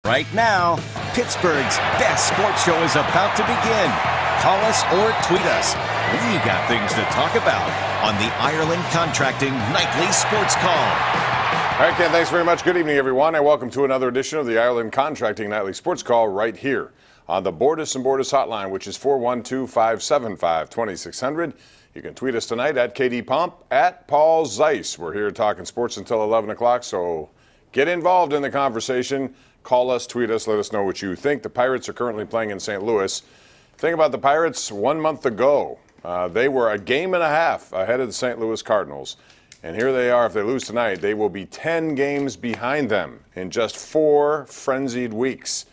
Right now, Pittsburgh's best sports show is about to begin. Call us or tweet us. We got things to talk about on the Ireland Contracting Nightly Sports Call. All right, Ken, thanks very much. Good evening, everyone, and welcome to another edition of the Ireland Contracting Nightly Sports Call right here on the Bordis & Bordis hotline, which is 412-575-2600. You can tweet us tonight at KDPomp, at Paul Zeise. We're here talking sports until 11 o'clock, so get involved in the conversation. Call us, tweet us, let us know what you think. The Pirates are currently playing in St. Louis. Think about the Pirates 1 month ago. They were a game and a half ahead of the St. Louis Cardinals. And here they are. If they lose tonight, they will be 10 games behind them in just 4 frenzied weeks.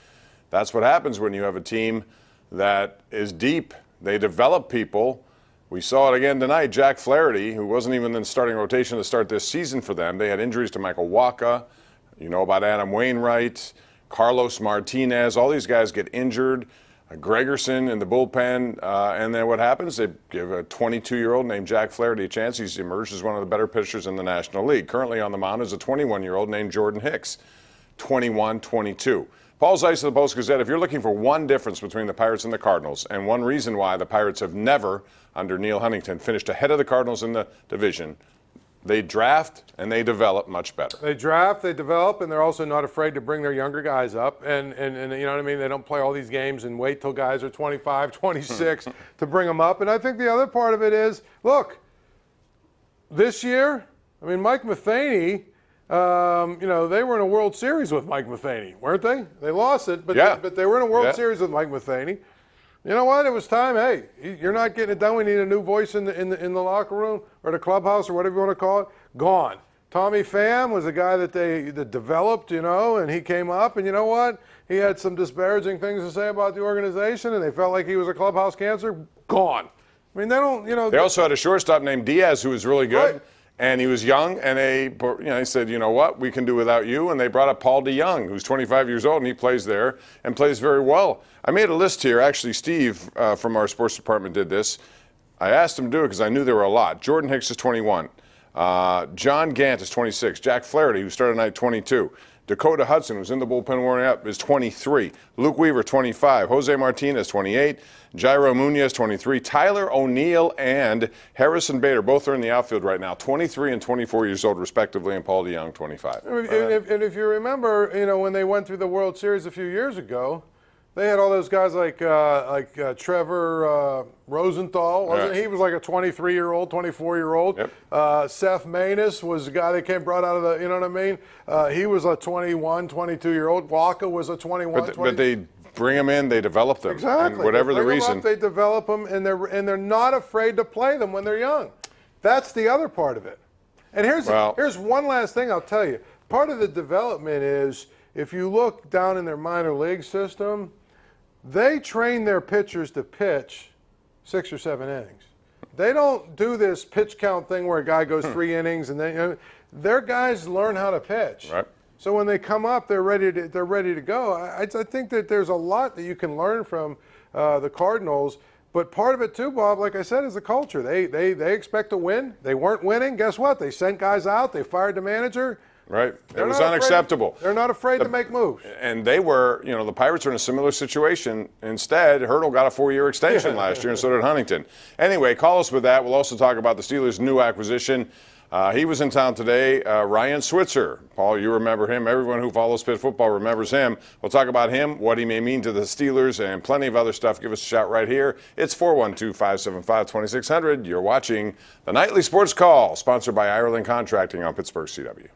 That's what happens when you have a team that is deep. They develop people. We saw it again tonight. Jack Flaherty, who wasn't even in the starting rotation to start this season for them. They had injuries to Michael Wacha. You know about Adam Wainwright, Carlos Martinez. All these guys get injured. Gregerson in the bullpen. And then what happens? They give a 22-year-old named Jack Flaherty a chance. He's emerged as one of the better pitchers in the National League. Currently on the mound is a 21-year-old named Jordan Hicks, 21-22. Paul Zeise of the Post-Gazette, if you're looking for one difference between the Pirates and the Cardinals, and one reason why the Pirates have never, under Neil Huntington, finished ahead of the Cardinals in the division, they draft and they develop much better. They draft, they develop, and they're also not afraid to bring their younger guys up. And you know what I mean? They don't play all these games and wait till guys are 25, 26 to bring them up. And I think the other part of it is, look, this year, I mean, Mike Matheny, you know, they were in a World Series with Mike Matheny, weren't they? They lost it, but, but they were in a World Series with Mike Matheny. You know what? It was time. Hey, you're not getting it done. We need a new voice in the locker room or the clubhouse or whatever you want to call it. Gone. Tommy Pham was a guy that that developed, you know, and he came up, and you know what? He had some disparaging things to say about the organization, and they felt like he was a clubhouse cancer. Gone. I mean, they don't, you know. They also had a shortstop named Diaz who was really good. Right. And he was young, and they said, you know what, we can do without you. And they brought up Paul DeYoung, who's 25 years old, and he plays there and plays very well. I made a list here. Actually, Steve from our sports department did this. I asked him to do it because I knew there were a lot. Jordan Hicks is 21. John Gant is 26. Jack Flaherty, who started tonight, 22. Dakota Hudson, who's in the bullpen warming up, is 23. Luke Weaver, 25. Jose Martinez, 28. Jairo Munoz, 23. Tyler O'Neill and Harrison Bader, both are in the outfield right now, 23 and 24 years old, respectively, and Paul DeYoung, 25. And if you remember, you know, when they went through the World Series a few years ago, they had all those guys like Trevor Rosenthal, wasn't he? He was like a 23-year-old, 24-year-old. Yep. Seth Maness was the guy that came brought out of the, you know what I mean? He was a 21, 22-year-old. Wacha was a 21, but they bring them in, they develop them. Exactly. And whatever the reason. They develop them, and they're not afraid to play them when they're young. That's the other part of it. And here's one last thing I'll tell you. Part of the development is, if you look down in their minor league system, they train their pitchers to pitch 6 or 7 innings. They don't do this pitch count thing where a guy goes 3 innings, and then, you know, their guys learn how to pitch. Right. So when they come up, they're ready to go. I think that there's a lot that you can learn from the Cardinals. But part of it too, Bob, like I said, is the culture. They expect to win. They weren't winning. Guess what? They sent guys out. They fired the manager. Right. It was unacceptable. They're not afraid to make moves. And they were, you know, the Pirates are in a similar situation. Instead, Hurdle got a 4-year extension last year, and so did Huntington. Anyway, call us with that. We'll also talk about the Steelers' new acquisition. He was in town today, Ryan Switzer. Paul, you remember him. Everyone who follows Pitt football remembers him. We'll talk about him, what he may mean to the Steelers, and plenty of other stuff. Give us a shout right here. It's 412-575-2600. You're watching the Nightly Sports Call, sponsored by Ireland Contracting on Pittsburgh CW.